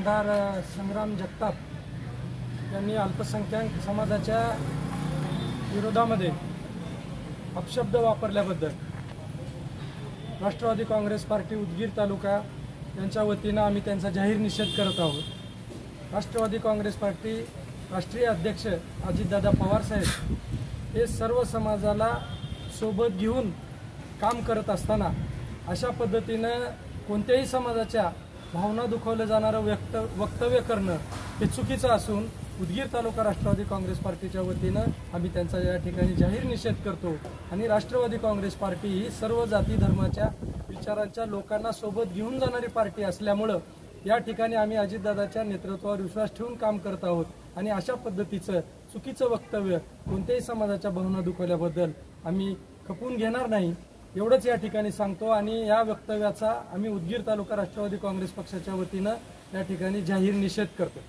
आमदार संग्राम जगताप यांनी अल्पसंख्याक समाजाच्या विरोधामध्ये अपशब्द वापरल्याबद्दल राष्ट्रवादी काँग्रेस पार्टी उदगीर तालुका यांच्या वतीनं आम्ही त्यांचा जाहीर निषेध करत आहोत। राष्ट्रवादी काँग्रेस पार्टी राष्ट्रीय अध्यक्ष अजितदादा पवार साहेब हे सर्व समाजाला सोबत घेऊन काम करत असताना अशा पद्धतीनं कोणत्याही समाजाच्या भावना दुखावल्या जाणारं वक्तव्य करणं हे चुकीचं असून उदगीर तालुका राष्ट्रवादी काँग्रेस पार्टीच्या वतीनं आम्ही त्यांचा या ठिकाणी जाहीर निषेध करतो। आणि राष्ट्रवादी काँग्रेस पार्टी ही सर्व जाती धर्माच्या विचारांच्या लोकांना सोबत घेऊन जाणारी पार्टी असल्यामुळं या ठिकाणी आम्ही अजितदादाच्या नेतृत्वावर विश्वास ठेवून काम करत आहोत आणि अशा पद्धतीचं चुकीचं वक्तव्य कोणत्याही समाजाच्या भावना दुखावल्याबद्दल आम्ही खपून घेणार नाही एवढंच या ठिकाणी सांगतो। आणि या वक्तव्याचा आम्ही उदगीर तालुका राष्ट्रवादी काँग्रेस पक्षाच्या वतीनं या ठिकाणी जाहीर निषेध करतो।